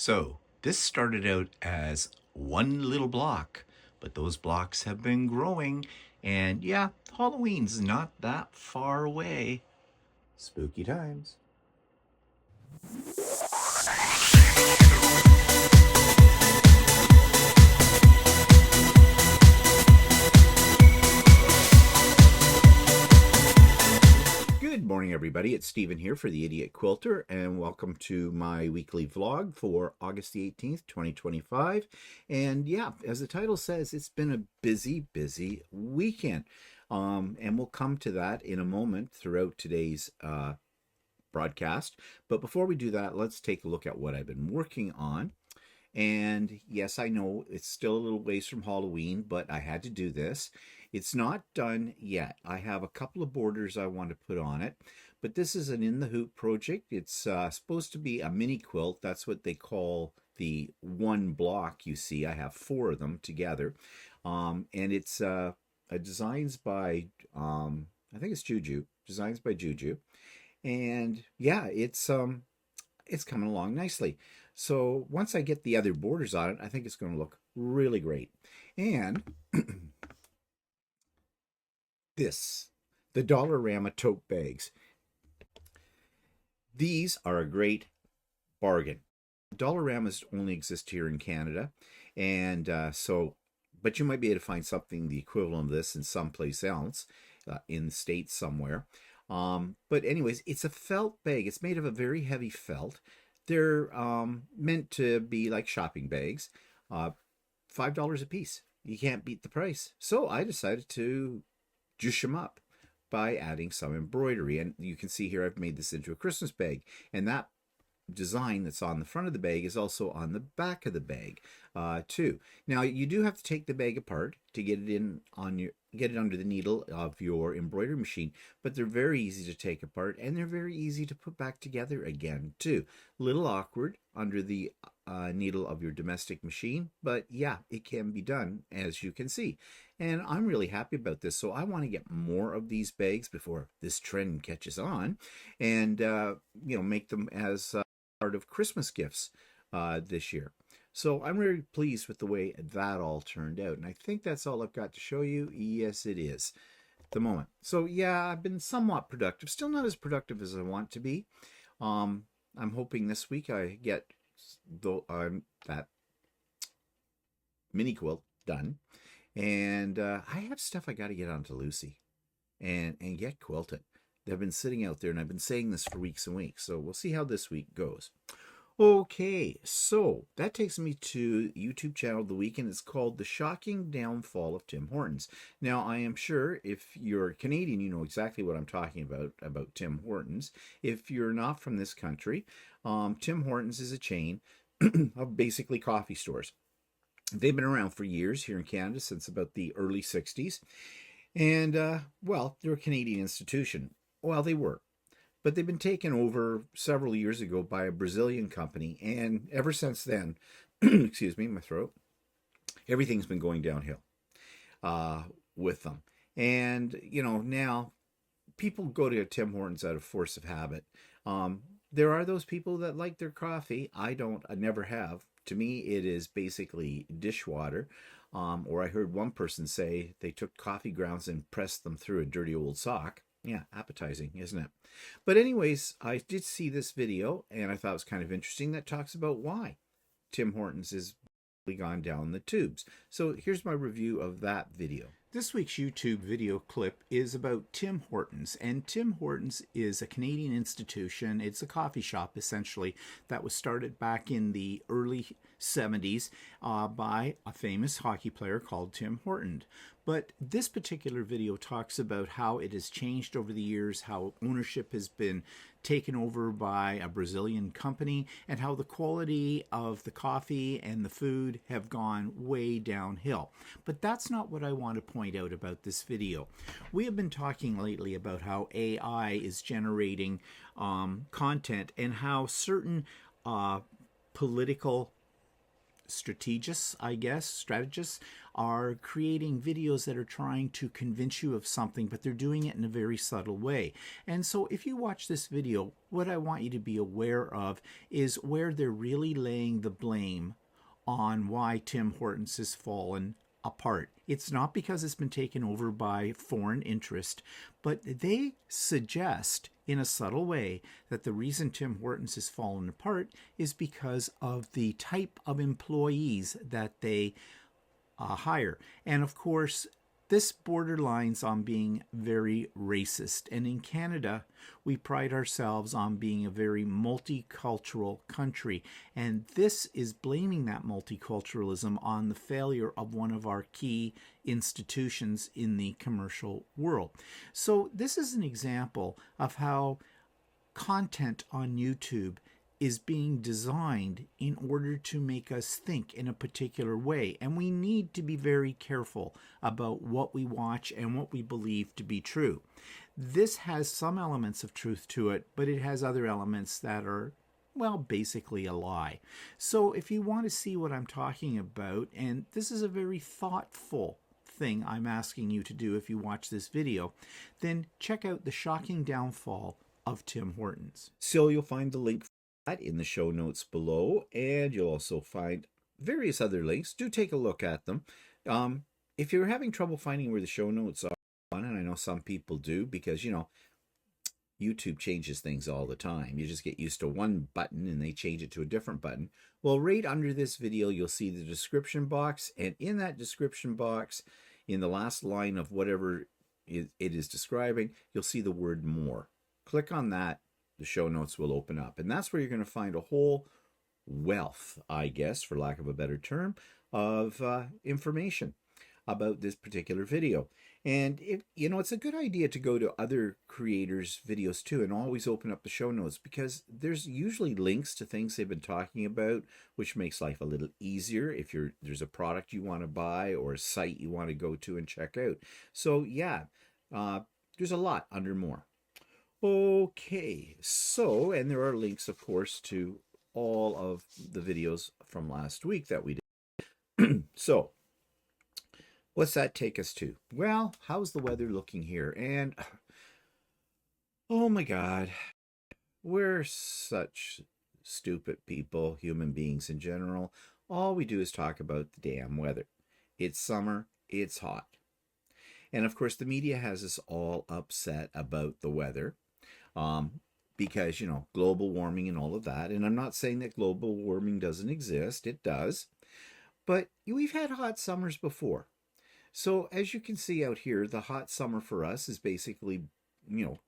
So, this started out as one little block, but those blocks have been growing, and yeah, Halloween's not that far away. Spooky times. Good morning, everybody. It's Stephen here for the Idiot Quilter, and welcome to my weekly vlog for August the 18th, 2025. And yeah, as the title says, it's been a busy weekend. And we'll come to that in a moment throughout today's broadcast. But before we do that, let's take a look at what I've been working on. And yes, I know it's still a little ways from Halloween, but I had to do this. It's not done yet. I have a couple of borders I want to put on it, but this is an in the hoop project. It's supposed to be a mini quilt. That's what they call the one block you see. I have four of them together. And it's a designs by, I think it's Juju, designs by Juju. And yeah, it's coming along nicely. So once I get the other borders on it, I think it's going to look really great. And the Dollarama tote bags. These are a great bargain. Dollaramas only exist here in Canada, and but you might be able to find something the equivalent of this in someplace else, in the States somewhere. But anyways, it's a felt bag. It's made of a very heavy felt. They're meant to be like shopping bags, $5 a piece. You can't beat the price. So I decided to juice them up by adding some embroidery. And you can see here I've made this into a Christmas bag. And that design that's on the front of the bag is also on the back of the bag too. Now you do have to take the bag apart to get it under the needle of your embroidery machine, but they're very easy to take apart and they're very easy to put back together again too. Little awkward under the needle of your domestic machine, but yeah, it can be done, as you can see. And I'm really happy about this, so I want to get more of these bags before this trend catches on, and make them as part of Christmas gifts this year. So I'm very pleased with the way that all turned out. And I think that's all I've got to show you. Yes, it is at the moment. So yeah, I've been somewhat productive. Still not as productive as I want to be. I'm hoping this week I get that mini quilt done. And I have stuff I got to get onto Lucy and get quilted. They've been sitting out there, and I've been saying this for weeks and weeks. So we'll see how this week goes. Okay, so that takes me to YouTube channel of the week, and it's called The Shocking Downfall of Tim Hortons. Now, I am sure if you're Canadian, you know exactly what I'm talking about Tim Hortons. If you're not from this country, Tim Hortons is a chain of basically coffee stores. They've been around for years here in Canada, since about the early 60s. And, well, they're a Canadian institution. Well, they were. But they've been taken over several years ago by a Brazilian company. And ever since then, excuse me, my throat, everything's been going downhill with them. And, now people go to Tim Hortons out of force of habit. There are those people that like their coffee. I don't. I never have. To me, it is basically dishwater. Or I heard one person say they took coffee grounds and pressed them through a dirty old sock. Yeah, appetizing, isn't it? But anyways, I did see this video, and I thought it was kind of interesting, that talks about why Tim Hortons has gone down the tubes. So here's my review of that video. This week's YouTube video clip is about Tim Hortons, and Tim Hortons is a Canadian institution. It's a coffee shop, essentially, that was started back in the early 70s by a famous hockey player called Tim Horton. But this particular video talks about how it has changed over the years, how ownership has been taken over by a Brazilian company, and how the quality of the coffee and the food have gone way downhill. But that's not what I want to point out about this video. We have been talking lately about how AI is generating content, and how certain political strategists, I guess, strategists are creating videos that are trying to convince you of something, but they're doing it in a very subtle way. And so if you watch this video, what I want you to be aware of is where they're really laying the blame on why Tim Hortons has fallen apart. It's not because it's been taken over by foreign interest, but they suggest in a subtle way that the reason Tim Hortons has fallen apart is because of the type of employees that they hire. And of course, this borderlines on being very racist. And in Canada, we pride ourselves on being a very multicultural country. And this is blaming that multiculturalism on the failure of one of our key institutions in the commercial world. So this is an example of how content on YouTube is being designed in order to make us think in a particular way. And we need to be very careful about what we watch and what we believe to be true. This has some elements of truth to it, but it has other elements that are, well, basically a lie. So if you want to see what I'm talking about, and this is a very thoughtful thing I'm asking you to do if you watch this video, then check out The Shocking Downfall of Tim Hortons. So you'll find the link in the show notes below, and you'll also find various other links. Do take a look at them. If you're having trouble finding where the show notes are, and I know some people do, because YouTube changes things all the time. You just get used to one button and they change it to a different button. Well, right under this video you'll see the description box, and in that description box, in the last line of whatever it is describing, you'll see the word more. Click on that. The show notes will open up, and that's where you're going to find a whole wealth, I guess, for lack of a better term, of information about this particular video. And it's a good idea to go to other creators' videos too, and always open up the show notes, because there's usually links to things they've been talking about, which makes life a little easier if there's a product you want to buy or a site you want to go to and check out. So yeah, there's a lot under more. Okay, so, and there are links, of course, to all of the videos from last week that we did. So, what's that take us to? Well, how's the weather looking here? And, oh my God, we're such stupid people, human beings in general. All we do is talk about the damn weather. It's summer, it's hot. And of course, the media has us all upset about the weather. Because, global warming and all of that. And I'm not saying that global warming doesn't exist. It does. But we've had hot summers before. So as you can see out here, the hot summer for us is basically,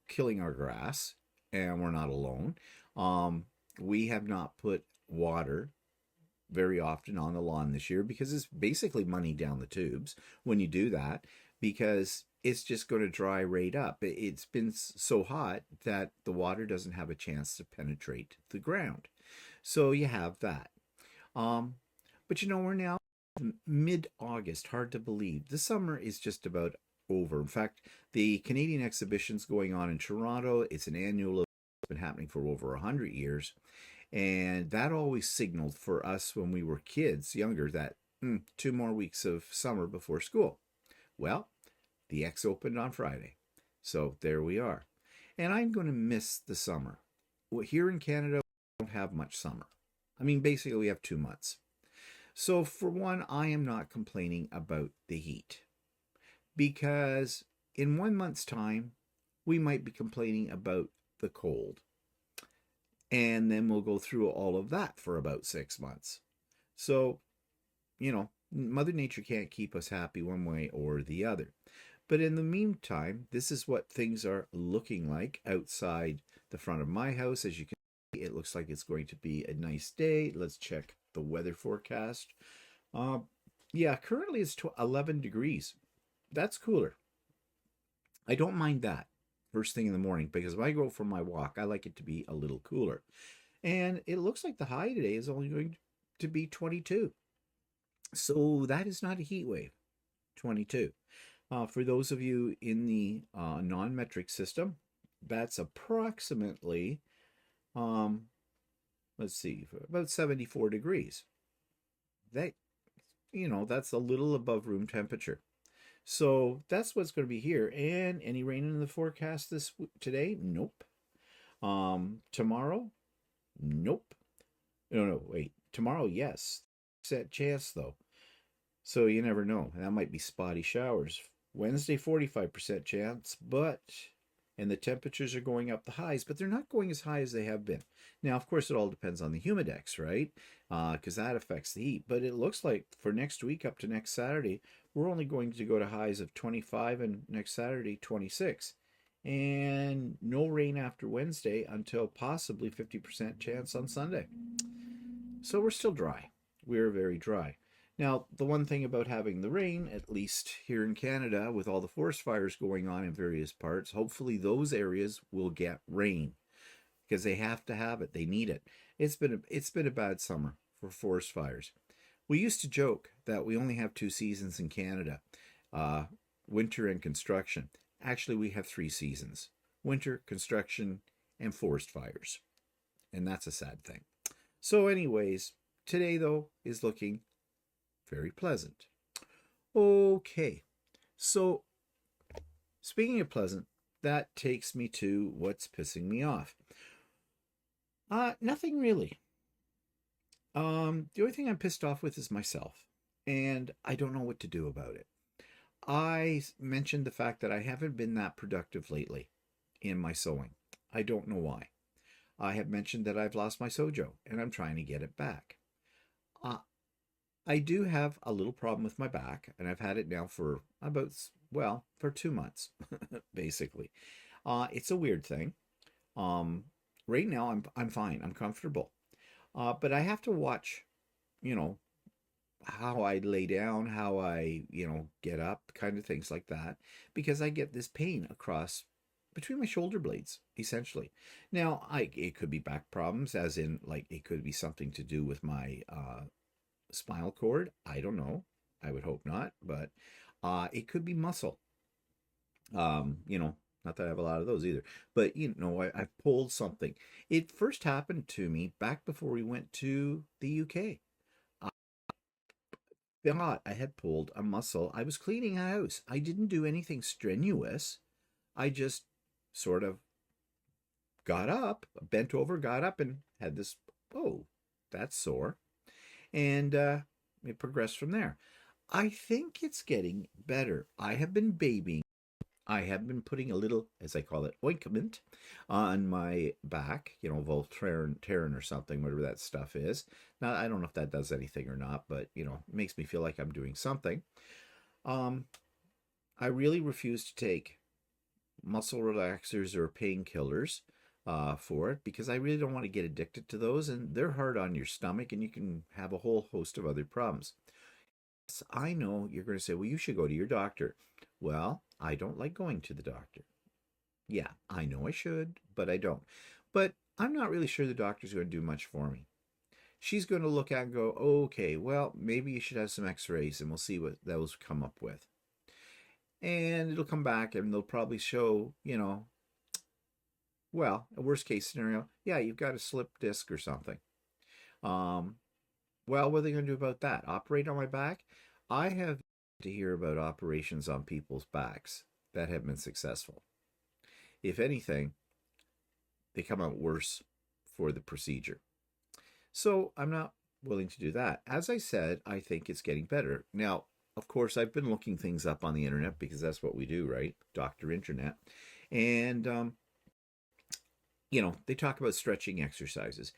killing our grass. And we're not alone. We have not put water very often on the lawn this year, because it's basically money down the tubes when you do that, because it's just going to dry right up. It's been so hot that the water doesn't have a chance to penetrate the ground. So you have that. But we're now mid-August. Hard to believe. The summer is just about over. In fact, the Canadian exhibition's going on in Toronto. It's an annual event. It's been happening for over 100 years. And that always signaled for us when we were kids, younger, that 2 more weeks of summer before school. Well, the X opened on Friday. So there we are. And I'm going to miss the summer. Here in Canada, we don't have much summer. I mean, basically we have 2 months. So for one, I am not complaining about the heat, because in 1 month's time, we might be complaining about the cold. And then we'll go through all of that for about 6 months. So, Mother Nature can't keep us happy one way or the other. But in the meantime, this is what things are looking like outside the front of my house. As you can see, it looks like it's going to be a nice day. Let's check the weather forecast. Yeah, currently it's 11 degrees. That's cooler. I don't mind that first thing in the morning, because when I go for my walk, I like it to be a little cooler. And it looks like the high today is only going to be 22. So that is not a heat wave, 22. For those of you in the non-metric system, that's approximately, let's see, about 74 degrees. that, that's a little above room temperature. So that's what's going to be here. And any rain in the forecast today? Nope. Tomorrow? Nope. No, no, wait. Tomorrow, yes. Set chance though. So you never know. That might be spotty showers. Wednesday, 45% chance, and the temperatures are going up the highs, but they're not going as high as they have been. Now, of course, it all depends on the humidex, right? Because that affects the heat. But it looks like for next week up to next Saturday, we're only going to go to highs of 25 and next Saturday, 26. And no rain after Wednesday until possibly 50% chance on Sunday. So we're still dry. We're very dry. Now, the one thing about having the rain, at least here in Canada, with all the forest fires going on in various parts, hopefully those areas will get rain because they have to have it. They need it. It's been a bad summer for forest fires. We used to joke that we only have two seasons in Canada, uh, winter and construction. Actually, we have three seasons: winter, construction, and forest fires. And that's a sad thing. So, anyways, today though is looking very pleasant. Okay, so speaking of pleasant, that takes me to what's pissing me off. Nothing really. The only thing I'm pissed off with is myself, and I don't know what to do about it. I mentioned the fact that I haven't been that productive lately in my sewing. I don't know why. I have mentioned that I've lost my sojo and I'm trying to get it back. Uh, I do have a little problem with my back, and I've had it now for for 2 months, basically. It's a weird thing. Um, right now I'm fine. I'm comfortable. But I have to watch, you know, how I lay down, how I, get up, kind of things like that, because I get this pain across between my shoulder blades, essentially. Now, it could be back problems, as in, like, it could be something to do with my spinal cord. I don't know. I would hope not, but it could be muscle. Not that I have a lot of those either, but I pulled something. It first happened to me back before we went to the UK. Thought I had pulled a muscle. I was cleaning a house. I didn't do anything strenuous. I just sort of got up, bent over, got up, and had this, oh, that's sore. And it progressed from there. I think it's getting better. I have been babying. I have been putting a little, as I call it, ointment on my back, Voltaren or something, whatever that stuff is. Now, I don't know if that does anything or not, but, it makes me feel like I'm doing something. Um, I really refuse to take muscle relaxers or painkillers for it because I really don't want to get addicted to those, and they're hard on your stomach, and you can have a whole host of other problems. Yes, I know you're going to say, well, you should go to your doctor. Well, I don't like going to the doctor. Yeah, I know I should, but I don't. But I'm not really sure the doctor's going to do much for me. She's going to look at and go, okay, well, maybe you should have some x-rays and we'll see what those come up with. And it'll come back and they'll probably show, a worst case scenario, yeah, you've got a slip disc or something. What are they going to do about that? Operate on my back? I have to hear about operations on people's backs that have been successful. If anything, they come out worse for the procedure. So I'm not willing to do that. As I said, I think it's getting better. Now, of course, I've been looking things up on the internet because that's what we do, right? Dr. Internet. And, they talk about stretching exercises.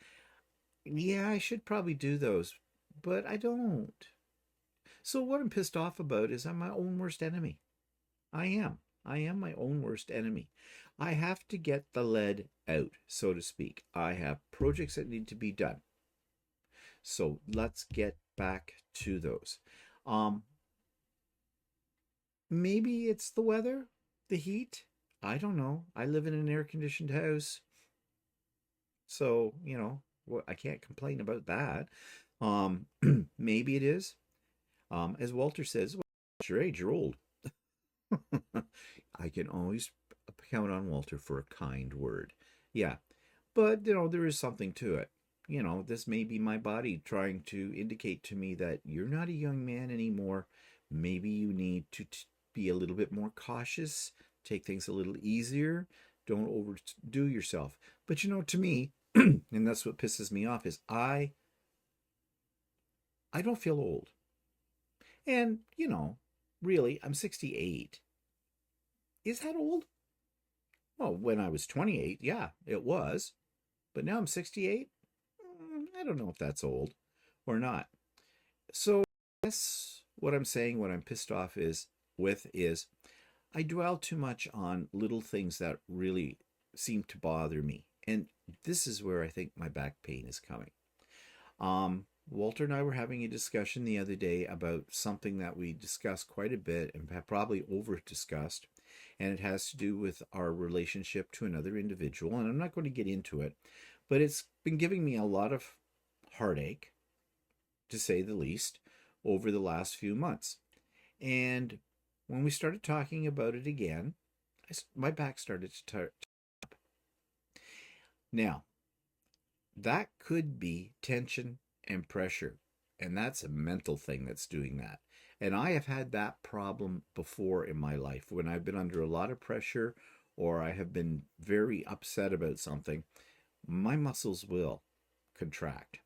Yeah, I should probably do those, but I don't. So what I'm pissed off about is I'm my own worst enemy. I am. I am my own worst enemy. I have to get the lead out, so to speak. I have projects that need to be done. So let's get back to those. Maybe it's the weather, the heat. I don't know. I live in an air-conditioned house. So, I can't complain about that. Maybe it is. As Walter says, well, at your age, you're old. I can always count on Walter for a kind word. Yeah, but there is something to it. this may be my body trying to indicate to me that you're not a young man anymore. Maybe you need to be a little bit more cautious, take things a little easier, don't overdo yourself. But to me, and that's what pisses me off, is I don't feel old. And, really, I'm 68. Is that old? Well, when I was 28, yeah, it was. But now I'm 68. I don't know if that's old or not. So, that's what I'm saying, what I'm pissed off is I dwell too much on little things that really seem to bother me. And this is where I think my back pain is coming. Walter and I were having a discussion the other day about something that we discussed quite a bit and have probably over discussed, and it has to do with our relationship to another individual. And I'm not going to get into it, but it's been giving me a lot of heartache, to say the least, over the last few months. And when we started talking about it again, my back started to turn. Now, that could be tension and pressure. And that's a mental thing that's doing that. And I have had that problem before in my life when I've been under a lot of pressure or I have been very upset about something, my muscles will contract.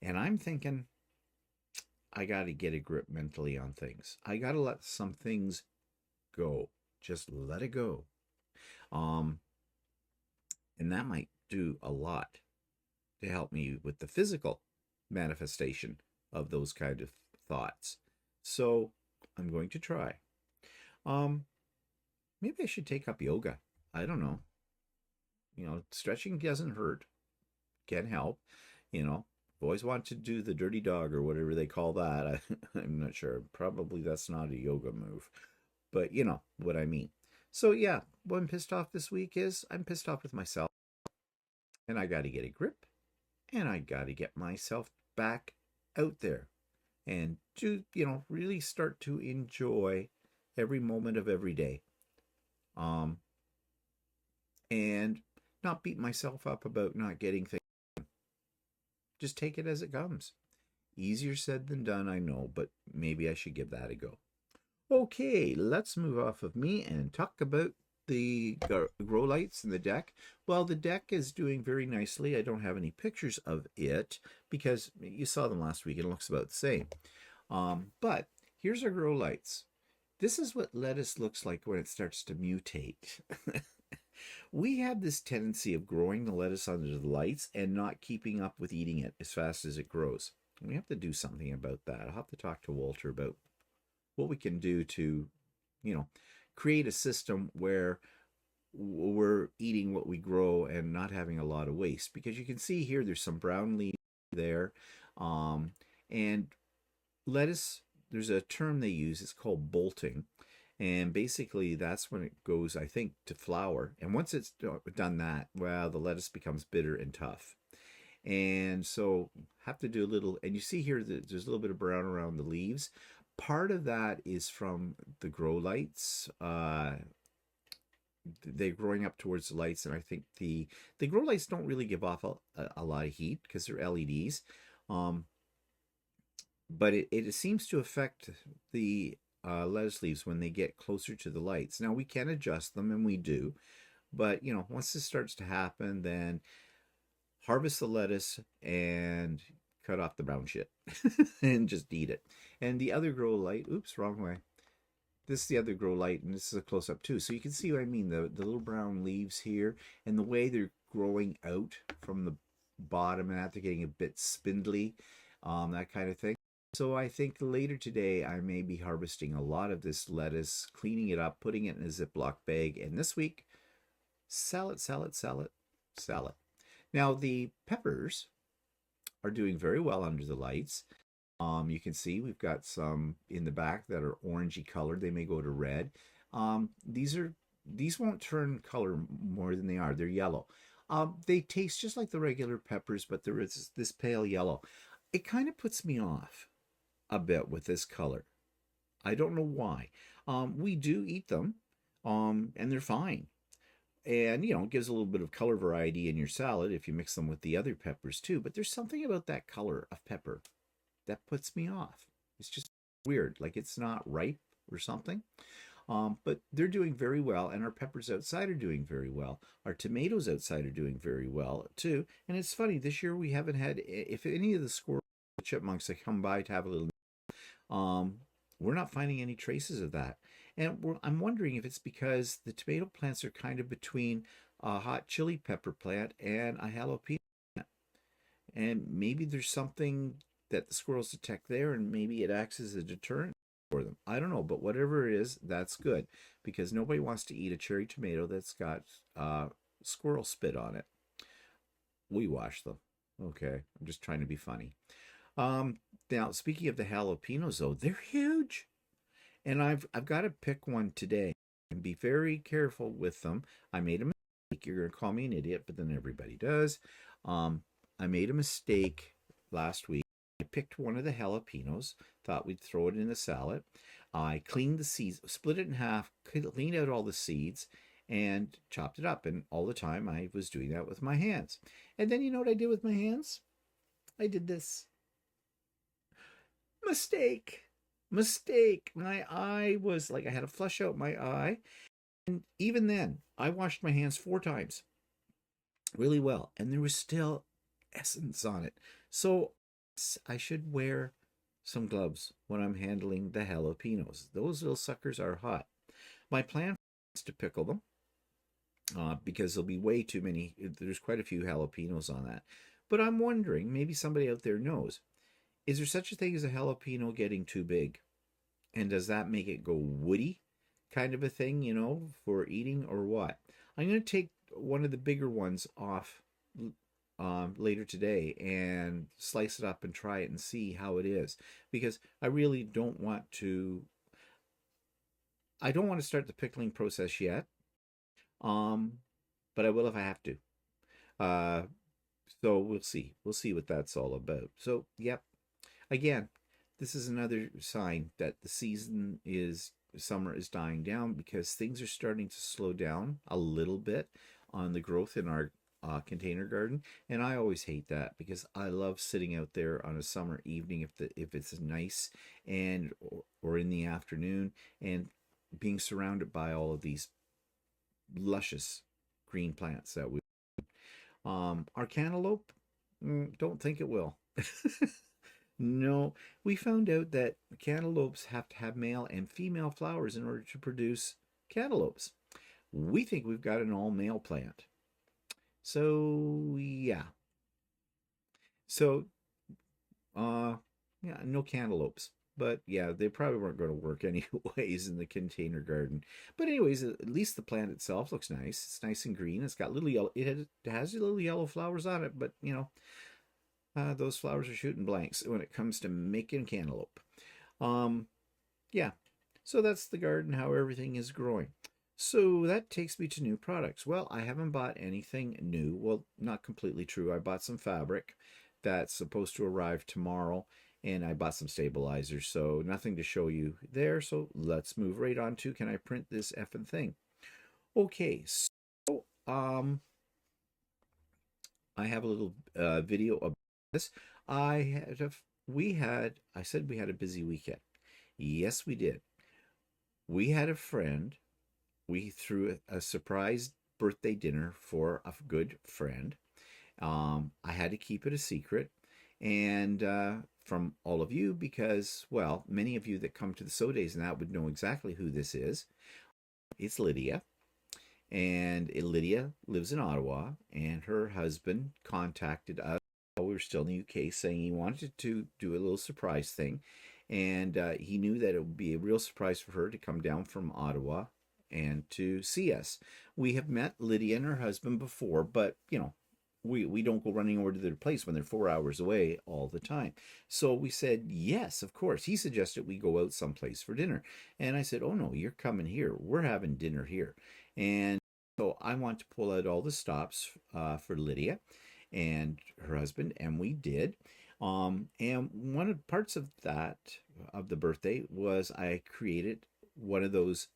And I'm thinking, I got to get a grip mentally on things. I got to let some things go. Just let it go. Um, and that might do a lot to help me with the physical manifestation of those kind of thoughts. So I'm going to try. Um, Maybe I should take up yoga. I don't know. Stretching doesn't hurt, can help. I've always wanted to do the dirty dog or whatever they call that. I'm not sure. Probably that's not a yoga move, but you know what I mean. So yeah, what I'm pissed off this week is I'm pissed off with myself, and I got to get a grip, and I got to get myself back out there and to really start to enjoy every moment of every day, um and not beat myself up about not getting things. Just take it as it comes. Easier said than done, I know, but maybe I should give that a go. Okay, let's move off of me and talk about the grow lights in the deck. Well, the deck is doing very nicely. I don't have any pictures of it because you saw them last week and it looks about the same. But here's our grow lights. This is what lettuce looks like when it starts to mutate. We have this tendency of growing the lettuce under the lights and not keeping up with eating it as fast as it grows. We have to do something about that. I'll have to talk to Walter about what we can do to, you know, create a system where we're eating what we grow and not having a lot of waste. Because you can see here, there's some brown leaves there. And lettuce, there's a term they use, it's called bolting. And basically, that's when it goes, I think, to flower. And once it's done that, well, the lettuce becomes bitter and tough. And so have to do a little, and you see here that there's a little bit of brown around the leaves. Part of that is from the grow lights. They're growing up towards the lights, and I think the grow lights don't really give off a lot of heat because they're LEDs. But it seems to affect the lettuce leaves when they get closer to the lights. Now we can adjust them, and we do, but once this starts to happen, then harvest the lettuce and cut off the brown shit and just eat it. And the other grow light, oops, wrong way. This is the other grow light, and this is a close up too. So you can see what I mean, the little brown leaves here, and the way they're growing out from the bottom, and after getting a bit spindly, that kind of thing. So I think later today I may be harvesting a lot of this lettuce, cleaning it up, putting it in a Ziploc bag, and this week, sell it, sell it, sell it, sell it. Now the peppers are doing very well under the lights. You can see we've got some in the back that are orangey colored. They may go to red. These won't turn color more than they are. They're yellow. They taste just like the regular peppers, but there is this pale yellow. It kind of puts me off a bit with this color. I don't know why. We do eat them, and they're fine. And, you know, it gives a little bit of color variety in your salad if you mix them with the other peppers too. But there's something about that color of pepper that puts me off. It's just weird, like it's not ripe or something. But they're doing very well, and our peppers outside are doing very well. Our tomatoes outside are doing very well too. And it's funny, this year we haven't had, if any of the squirrels, chipmunks that come by to have a little, um, we're not finding any traces of that. And I'm wondering if it's because the tomato plants are kind of between a hot chili pepper plant and a jalapeno plant. And maybe there's something that the squirrels detect there, and maybe it acts as a deterrent for them. I don't know, but whatever it is, that's good because nobody wants to eat a cherry tomato that's got squirrel spit on it. We wash them. Okay, I'm just trying to be funny. Now, speaking of the jalapenos, though, they're huge, and I've got to pick one today and be very careful with them. I made a mistake. You're gonna call me an idiot, but then everybody does. I made a mistake last week. I picked one of the jalapenos, thought we'd throw it in the salad. I cleaned the seeds, split it in half, cleaned out all the seeds, and chopped it up. And all the time I was doing that with my hands. And then you know what I did with my hands? I did this. Mistake. Mistake. My eye was like I had to flush out my eye. And even then, I washed my hands 4 times really well. And there was still essence on it. So I should wear some gloves when I'm handling the jalapenos. Those little suckers are hot. My plan is to pickle them because there'll be way too many. There's quite a few jalapenos on that. But I'm wondering, maybe somebody out there knows, is there such a thing as a jalapeno getting too big? And does that make it go woody kind of a thing, you know, for eating or what? I'm going to take one of the bigger ones off later today and slice it up and try it and see how it is because I really don't want to. I don't want to start the pickling process yet, um, but I will if I have to. Uh, so we'll see. We'll see what that's all about. So, yep. Again, this is another sign that the summer is dying down because things are starting to slow down a little bit on the growth in our container garden, and I always hate that because I love sitting out there on a summer evening if it's nice and or in the afternoon and being surrounded by all of these luscious green plants that we our cantaloupe, don't think it will. No, we found out that cantaloupes have to have male and female flowers in order to produce cantaloupes. We think we've got an all male plant. So, yeah. So, uh, yeah, no cantaloupes. But yeah, they probably weren't going to work anyways in the container garden. But anyways, at least the plant itself looks nice. It's nice and green. It's got little yellow. It has little yellow flowers on it, but you know, those flowers are shooting blanks when it comes to making cantaloupe. Um, yeah, so that's the garden, how everything is growing. So that takes me to new products. Well, I haven't bought anything new. Well, not completely true. I bought some fabric that's supposed to arrive tomorrow, and I bought some stabilizers. So nothing to show you there. So let's move right on to, can I print this effing thing? Okay, so I have a little video of this. I said we had a busy weekend. Yes, we did. We had a friend. We threw a surprise birthday dinner for a good friend. I had to keep it a secret, and from all of you because, well, many of you that come to the So Days and that would know exactly who this is. It's Lydia. And Lydia lives in Ottawa, and her husband contacted us while we were still in the UK saying he wanted to do a little surprise thing. And he knew that it would be a real surprise for her to come down from Ottawa and to see us. We have met Lydia and her husband before, but, you know, we don't go running over to their place when they're 4 hours away all the time. So we said, yes, of course. He suggested we go out someplace for dinner. And I said, oh, no, you're coming here. We're having dinner here. And so I want to pull out all the stops for Lydia and her husband, and we did. And one of the parts of that, of the birthday, was I created one of those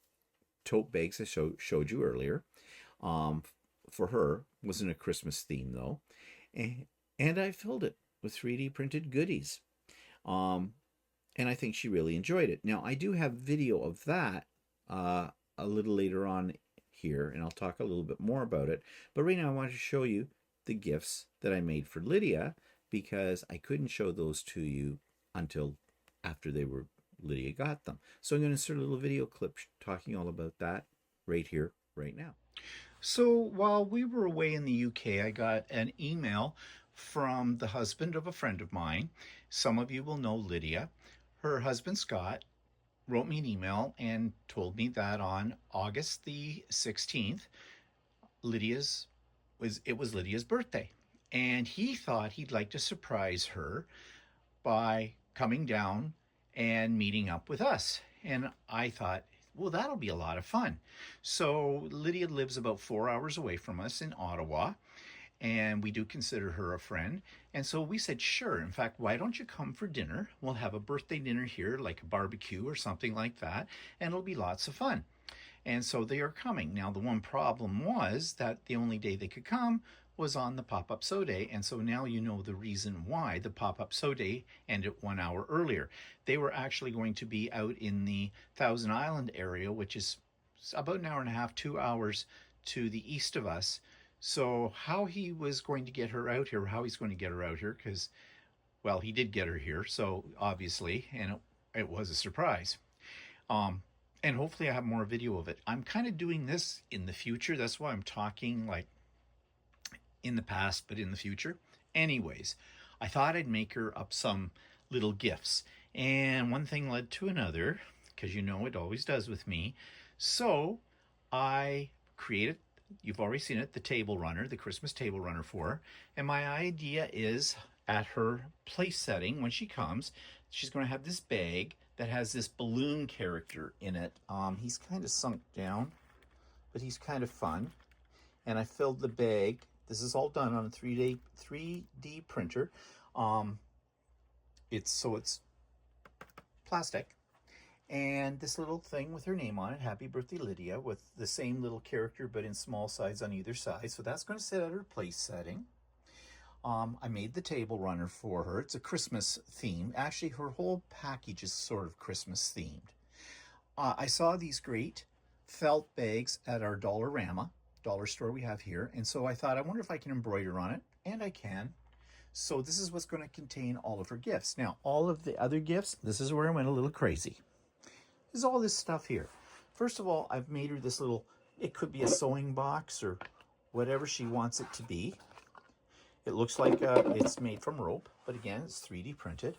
tote bags I showed you earlier. um, for her. It wasn't a Christmas theme though. And I filled it with 3D printed goodies. Um, and I think she really enjoyed it. Now, I do have video of that a little later on here, and I'll talk a little bit more about it. But right now, I want to show you the gifts that I made for Lydia, because I couldn't show those to you until after Lydia got them. So I'm going to insert a little video clip talking all about that right here, right now. So while we were away in the UK, I got an email from the husband of a friend of mine. Some of you will know Lydia. Her husband, Scott, wrote me an email and told me that on August the 16th, it was Lydia's birthday. And he thought he'd like to surprise her by coming down and meeting up with us. And I thought, well, that'll be a lot of fun. So Lydia lives about 4 hours away from us in Ottawa, and we do consider her a friend. And so we said, sure. In fact, why don't you come for dinner? We'll have a birthday dinner here, like a barbecue or something like that, and it'll be lots of fun. And so they are coming. Now, the one problem was that the only day they could come was on the pop-up sew day, and so now you know the reason why the pop-up sew day ended 1 hour earlier. They were actually going to be out in the Thousand Island area, which is about an hour and a half, 2 hours to the east of us. So how he was going to get her out here, because, well, he did get her here, so obviously, and it was a surprise. And hopefully I have more video of it. I'm kind of doing this in the future. That's why I'm talking like in the past, but in the future. Anyways, I thought I'd make her up some little gifts. And one thing led to another, because you know it always does with me. So I created, you've already seen it, the table runner, the Christmas table runner for her. And my idea is at her place setting, when she comes, she's going to have this bag that has this balloon character in it. He's kind of sunk down, but he's kind of fun. And I filled the bag. This is all done on a 3D printer. It's plastic. And this little thing with her name on it, Happy Birthday Lydia, with the same little character but in small size on either side. So that's going to sit at her place setting. I made the table runner for her. It's a Christmas theme. Actually, her whole package is sort of Christmas themed. I saw these great felt bags at our Dollarama, dollar store we have here. And so I thought, I wonder if I can embroider on it. And I can. So this is what's going to contain all of her gifts. Now, all of the other gifts, this is where I went a little crazy. There's all this stuff here. First of all, I've made her this little, it could be a sewing box or whatever she wants it to be. It looks like it's made from rope, but again, it's 3D printed.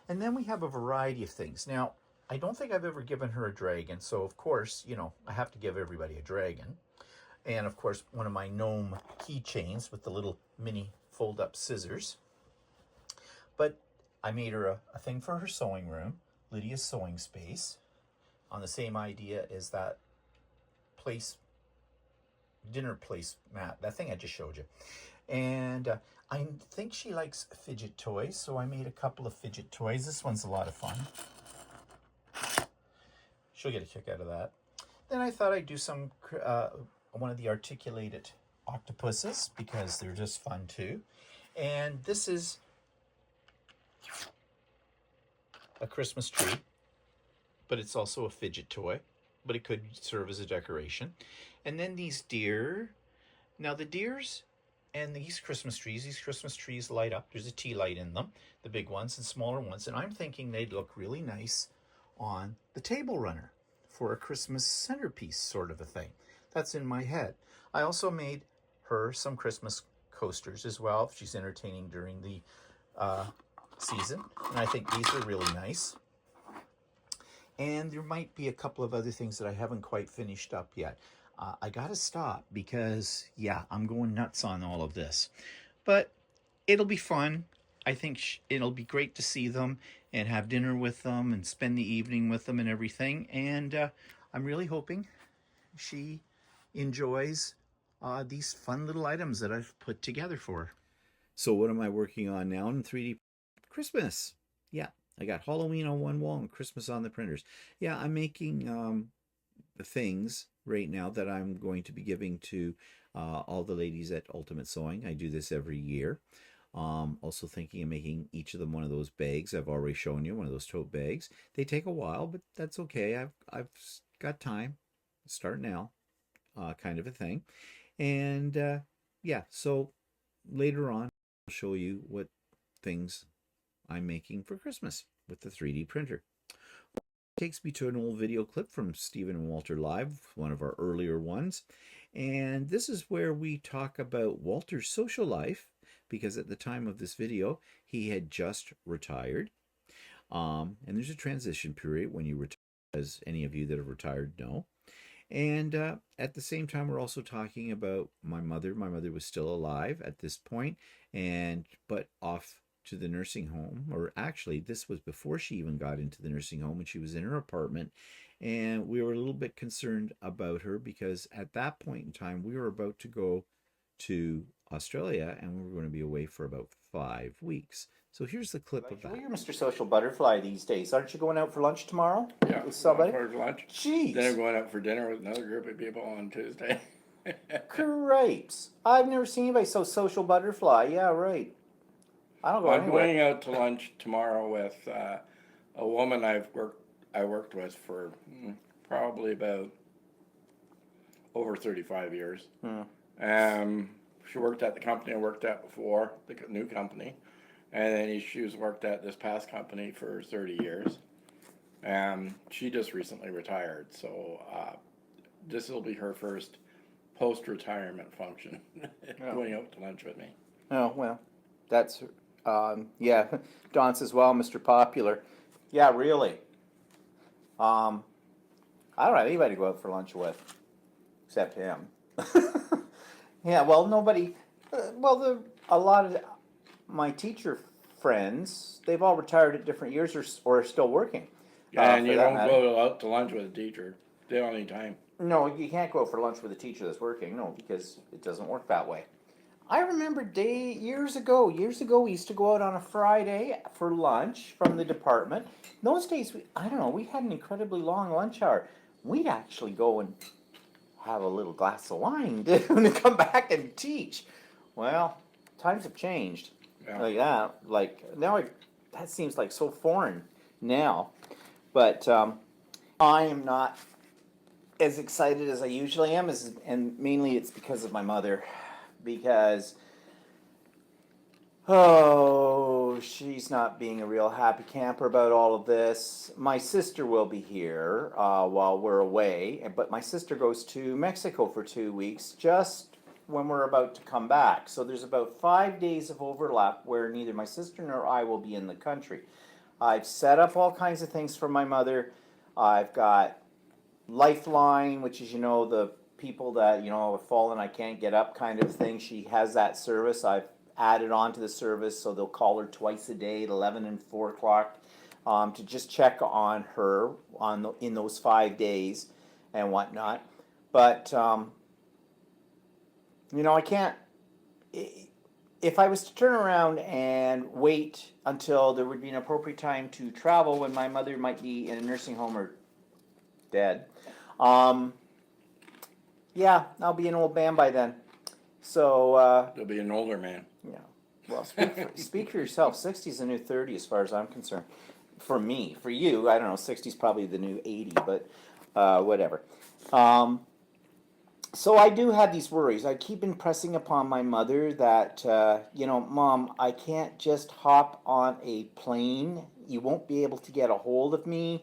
And then we have a variety of things. Now, I don't think I've ever given her a dragon, so of course, you know, I have to give everybody a dragon. And of course, one of my gnome keychains with the little mini fold-up scissors. But I made her a thing for her sewing room, Lydia's sewing space, on the same idea as that dinner place mat, that thing I just showed you. And I think she likes fidget toys, so I made a couple of fidget toys. This one's a lot of fun. She'll get a kick out of that. Then I thought I'd do some one of the articulated octopuses, because they're just fun too. And this is a Christmas tree, but it's also a fidget toy, but it could serve as a decoration. And then these deer. Now the deers and these Christmas trees light up. There's a tea light in them, the big ones and smaller ones. And I'm thinking they'd look really nice on the table runner for a Christmas centerpiece sort of a thing. That's in my head. I also made her some Christmas coasters as well. She's entertaining during the season. And I think these are really nice. And there might be a couple of other things that I haven't quite finished up yet. I gotta stop because, yeah, I'm going nuts on all of this. But it'll be fun. I think it'll be great to see them and have dinner with them and spend the evening with them and everything. And I'm really hoping she enjoys these fun little items that I've put together for her. So what am I working on now in 3D? Christmas. Yeah, I got Halloween on one wall and Christmas on the printers. Yeah, I'm making the things right now that I'm going to be giving to all the ladies at Ultimate Sewing. I do this every year. Also thinking of making each of them one of those bags. I've already shown you one of those tote bags. They take a while, but that's okay. I've got time. Start now, kind of a thing. And yeah, so later on, I'll show you what things I'm making for Christmas with the 3D printer. Takes me to an old video clip from Stephen and Walter Live, one of our earlier ones. And this is where we talk about Walter's social life, because at the time of this video, he had just retired. And there's a transition period when you retire, as any of you that have retired know. And at the same time, we're also talking about my mother. My mother was still alive at this point, but off to the nursing home. Or actually, this was before she even got into the nursing home, and she was in her apartment. And we were a little bit concerned about her because at that point in time, we were about to go to Australia, and we were going to be away for about 5 weeks. So here's the clip of that. Well, you're Mr. Social Butterfly these days. Aren't you going out for lunch tomorrow? Yeah, With somebody? going for lunch. Jeez. Then I'm going out for dinner with another group of people on Tuesday. Cripes. I've never seen anybody so social butterfly. Yeah, right. I don't go I'm anywhere. going out to lunch tomorrow with a woman I worked with for probably about over 35 years. She worked at the company I worked at before, the new company. And then she was worked at this past company for 30 years. She just recently retired, so this will be her first post-retirement function, going out to lunch with me. Oh, well, that's, yeah. Don says, well, Mr. Popular. Yeah, really. I don't have anybody to go out for lunch with, except him. Yeah, well, nobody, a lot of my teacher friends, they've all retired at different years or are still working. And you don't go out to lunch with a teacher. They don't need time. No, you can't go for lunch with a teacher that's working. No, because it doesn't work that way. I remember years ago, we used to go out on a Friday for lunch from the department. In those days, I don't know, we had an incredibly long lunch hour. We'd actually go and have a little glass of wine and come back and teach. Well, times have changed. Yeah. Like that, like now that seems like so foreign now. But I am not as excited as I usually am, and mainly it's because of my mother. Because, she's not being a real happy camper about all of this. My sister will be here while we're away, but my sister goes to Mexico for 2 weeks just when we're about to come back. So there's about 5 days of overlap where neither my sister nor I will be in the country. I've set up all kinds of things for my mother. I've got Lifeline, which is, the people that, have fallen, I can't get up kind of thing. She has that service. I've added on to the service, so they'll call her twice a day at 11 and 4 o'clock to just check on her in those 5 days and whatnot. But, I can't, if I was to turn around and wait until there would be an appropriate time to travel when my mother might be in a nursing home or dead, yeah, I'll be an old man by then. So, You'll be an older man. yeah. Well, speak for yourself. 60 is the new 30 as far as I'm concerned. For me. For you, I don't know, 60 is probably the new 80, but whatever. So I do have these worries. I keep impressing upon my mother that, Mom, I can't just hop on a plane. You won't be able to get a hold of me.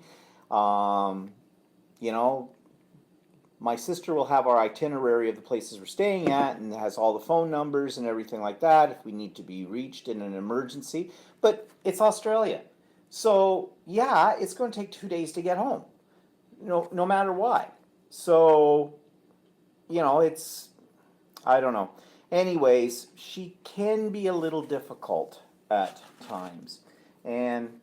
My sister will have our itinerary of the places we're staying at and has all the phone numbers and everything like that if we need to be reached in an emergency. But it's Australia. So, yeah, it's going to take 2 days to get home, no matter what. So, it's, I don't know. Anyways, she can be a little difficult at times. And,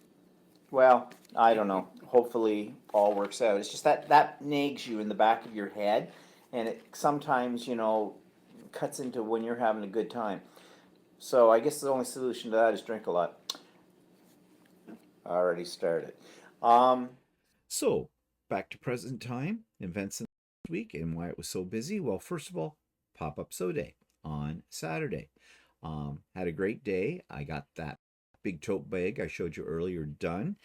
well, I don't know. Hopefully all works out. It's just that nags you in the back of your head, and it sometimes, cuts into when you're having a good time. So I guess the only solution to that is drink a lot. Already started. So back to present time, events week and why it was so busy. Well, first of all, pop-up sew day on Saturday. Had a great day. I got that big tote bag I showed you earlier done.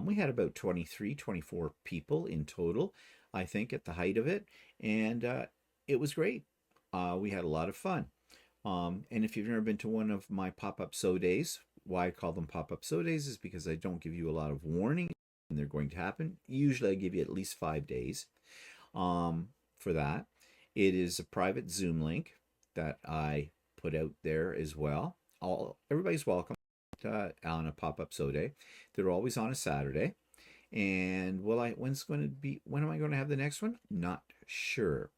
We had about 23, 24 people in total, I think, at the height of it. And it was great. We had a lot of fun. And if you've never been to one of my pop-up sew days, why I call them pop-up sew days is because I don't give you a lot of warning when they're going to happen. Usually I give you at least 5 days for that. It is a private Zoom link that I put out there as well. Everybody's welcome on a pop-up sew day. They're always on a Saturday. And when am I going to have the next one? Not sure.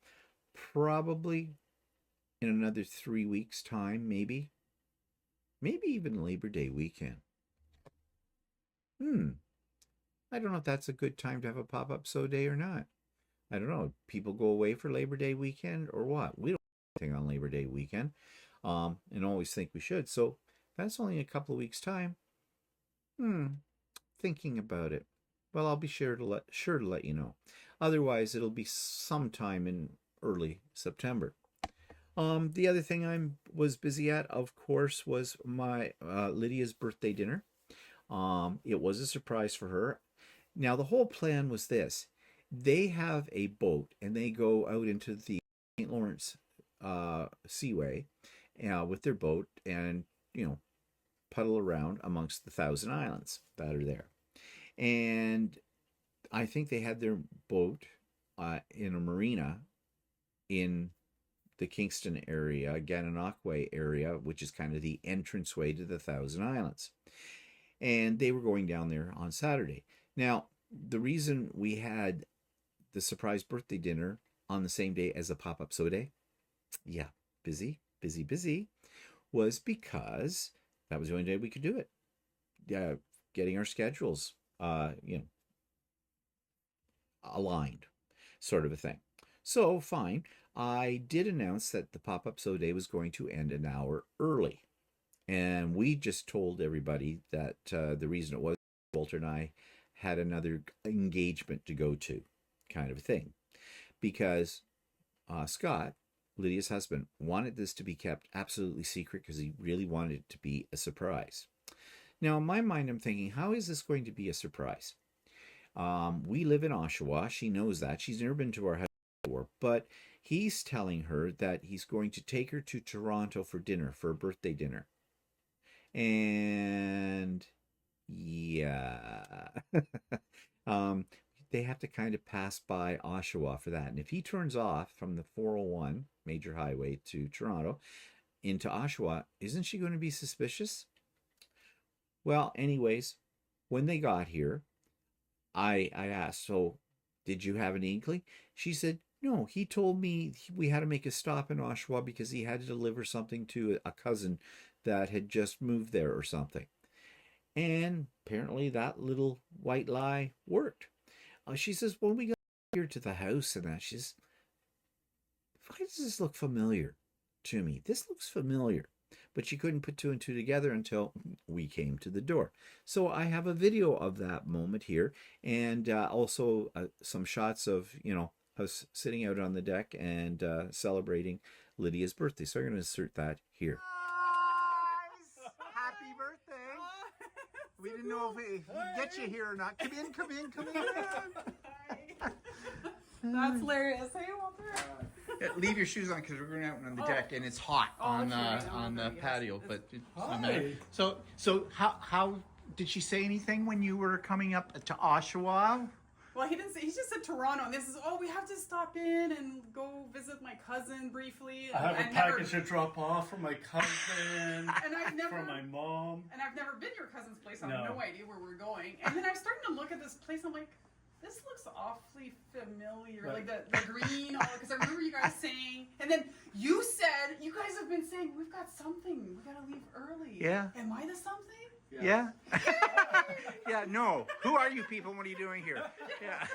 Probably in another 3 weeks' time, maybe even Labor Day weekend. I don't know if that's a good time to have a pop-up sew day or not. I don't know. People go away for Labor Day weekend or what? We don't do anything on Labor Day weekend, and always think we should. So that's only a couple of weeks' time. Thinking about it. Well, I'll be sure to let you know. Otherwise, it'll be sometime in early September. The other thing I was busy at, of course, was my Lydia's birthday dinner. It was a surprise for her. Now, the whole plan was this. They have a boat, and they go out into the St. Lawrence Seaway with their boat and, puddle around amongst the 1,000 islands that are there. And I think they had their boat in a marina in the Kingston area, Gananoque area, which is kind of the entranceway to the 1,000 Islands. And they were going down there on Saturday. Now, the reason we had the surprise birthday dinner on the same day as the pop-up sew day, busy, was because that was the only day we could do it. Getting our schedules, aligned, sort of a thing. So, fine. I did announce that the pop-up sew day was going to end an hour early. And we just told everybody that the reason it was Quilter and I had another engagement to go to, kind of a thing. Because Scott, Lydia's husband, wanted this to be kept absolutely secret because he really wanted it to be a surprise. Now, in my mind, I'm thinking, how is this going to be a surprise? We live in Oshawa. She knows that. She's never been to our house before. But he's telling her that he's going to take her to Toronto for dinner, for a birthday dinner. And they have to kind of pass by Oshawa for that. And if he turns off from the 401 major highway to Toronto into Oshawa, isn't she going to be suspicious? Well, anyways, when they got here, I asked, so did you have an inkling? She said, no, he told me we had to make a stop in Oshawa because he had to deliver something to a cousin that had just moved there or something. And apparently that little white lie worked. She says, when we got here to the house and that, she says, why does this look familiar to me? This looks familiar. But she couldn't put two and two together until we came to the door. So I have a video of that moment here, and also some shots of, us sitting out on the deck and celebrating Lydia's birthday. So I'm going to insert that here. Guys, happy birthday! We didn't know if we'd get you here or not. Come in. That's hilarious. Hey, Walter. Leave your shoes on because we're going out on the deck and it's hot on the patio. But so how did she say anything when you were coming up to Oshawa? Well, he didn't say. He just said Toronto, and this is we have to stop in and go visit my cousin briefly. I have a package to drop off from my cousin. And I've never from my mom. And I've never been to your cousin's place. I have no idea where we're going. And then I'm starting to look at this place. I'm like, this looks awfully familiar. Right. Like the green, because I remember you guys saying. And then you said, you guys have been saying, we've got something. We got to leave early. Yeah. Am I the something? Yeah. Yeah, no. Who are you people? What are you doing here? Yeah.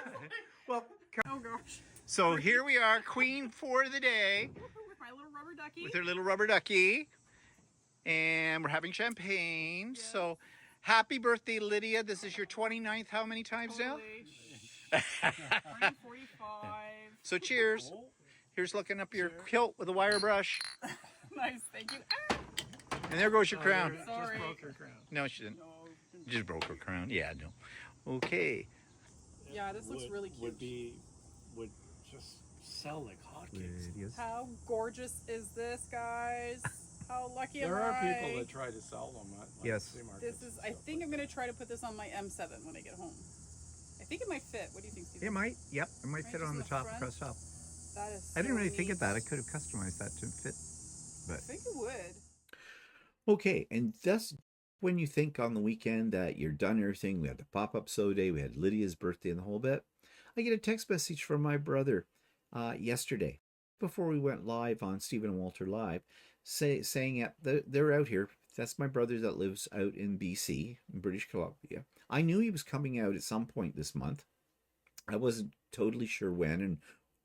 Well, oh gosh. So here we are, queen for the day. With my little rubber ducky. With her little rubber ducky. And we're having champagne. Yes. So happy birthday, Lydia. This is your 29th how many times now? I'm 45. So cheers. Here's looking up your kilt with a wire brush. Nice, thank you. Ah, And there goes your crown. sorry. No, she didn't. No. Just broke her crown. Yeah, no. Okay. Yeah, this looks really cute. Would just sell like hotcakes. How gorgeous is this, guys? How lucky There am are I? people that try to sell them at Yes. flea markets This and is. I stuff, think but I'm gonna try to put this on my M7 when I get home. I think it might fit. What do you think, Steve? It might. Yep. It might Right, fit just on in the the top, front? across top. That is. I didn't so really think of that. I neat. could have customized that to fit. I think it would. Okay, and that's when you think on the weekend that you're done everything. We had the pop-up sew day, we had Lydia's birthday and the whole bit. I get a text message from my brother yesterday, before we went live on Stephen and Walter Live, saying they're out here. That's my brother that lives out in BC, in British Columbia. I knew he was coming out at some point this month. I wasn't totally sure when, and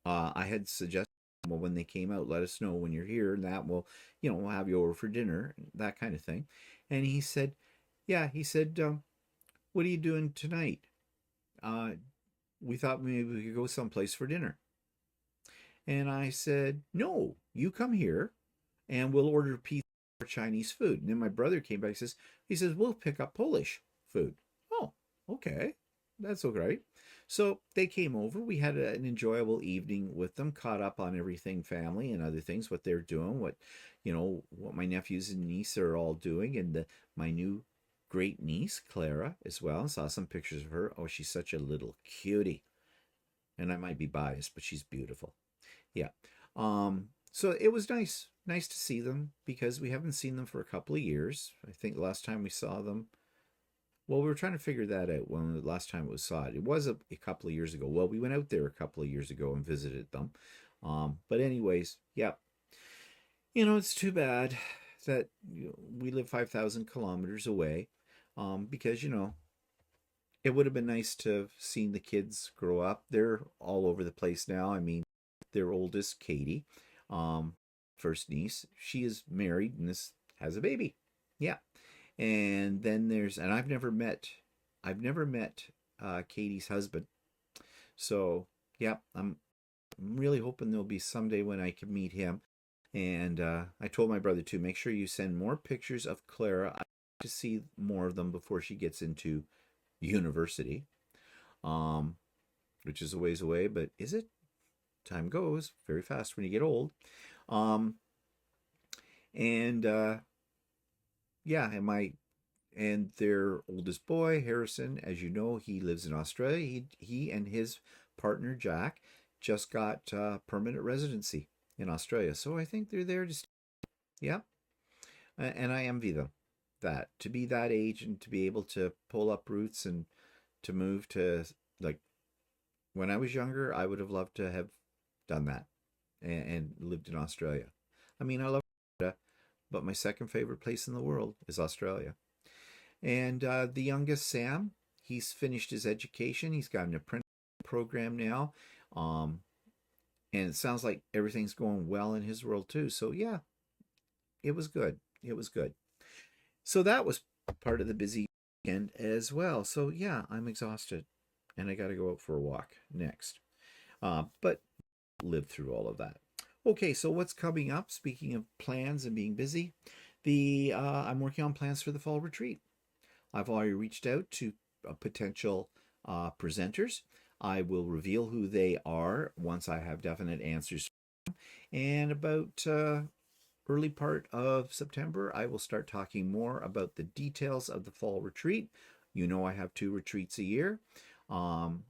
I had suggested, well, when they came out, let us know when you're here, and that will, we'll have you over for dinner, that kind of thing. And he said, what are you doing tonight? We thought maybe we could go someplace for dinner. And I said, no, you come here and we'll order pizza or Chinese food. And then my brother came back and he says, we'll pick up Polish food. Oh, okay. That's okay. So they came over. We had an enjoyable evening with them, caught up on everything family and other things, what they're doing, what my nephews and niece are all doing, and my new great niece, Clara, as well. I saw some pictures of her. Oh, she's such a little cutie. And I might be biased, but she's beautiful. Yeah. So it was nice to see them, because we haven't seen them for a couple of years. I think the last time we saw them, well, we were trying to figure that out when the last time it was saw it. It was a couple of years ago. Well, we went out there a couple of years ago and visited them. But anyways, yeah. It's too bad that we live 5,000 kilometers away, because, it would have been nice to have seen the kids grow up. They're all over the place now. I mean, their oldest, Katie, first niece, she is married and has a baby. Yeah. And then and I've never met Katie's husband. So yeah, I'm really hoping there'll be someday when I can meet him. And I told my brother to make sure you send more pictures of Clara. I like to see more of them before she gets into university, which is a ways away, but is it? Time goes very fast when you get old. Yeah, and their oldest boy, Harrison, as you know, he lives in Australia. He and his partner, Jack, just got permanent residency in Australia. So I think they're there to stay. Yeah. And I envy them, that to be that age and to be able to pull up roots and to move to, like, when I was younger, I would have loved to have done that and lived in Australia. I mean, I love Canada, but my second favorite place in the world is Australia. And the youngest, Sam, he's finished his education. He's got an apprenticeship program now. And it sounds like everything's going well in his world too. So yeah, it was good. It was good. So that was part of the busy weekend as well. So yeah, I'm exhausted and I got to go out for a walk next. But live through all of that. Okay, so what's coming up? Speaking of plans and being busy, I'm working on plans for the fall retreat. I've already reached out to potential presenters. I will reveal who they are once I have definite answers. And about early part of September, I will start talking more about the details of the fall retreat. I have 2 retreats a year. And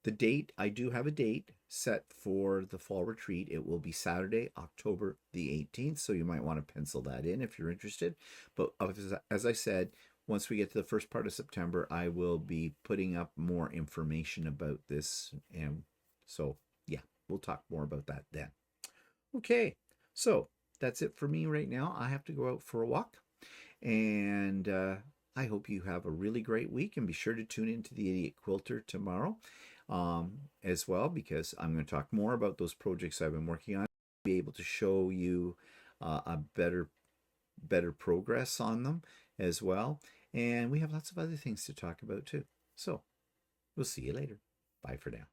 the date, I do have a date set for the fall retreat. It will be Saturday, October the 18th. So you might want to pencil that in if you're interested. But as I said, once we get to the first part of September, I will be putting up more information about this. And so, yeah, we'll talk more about that then. Okay, so that's it for me right now. I have to go out for a walk. And I hope you have a really great week. And be sure to tune into the Idiot Quilter tomorrow as well, because I'm going to talk more about those projects I've been working on. Be able to show you a better progress on them as well. And we have lots of other things to talk about too. So We'll see you later. Bye for now.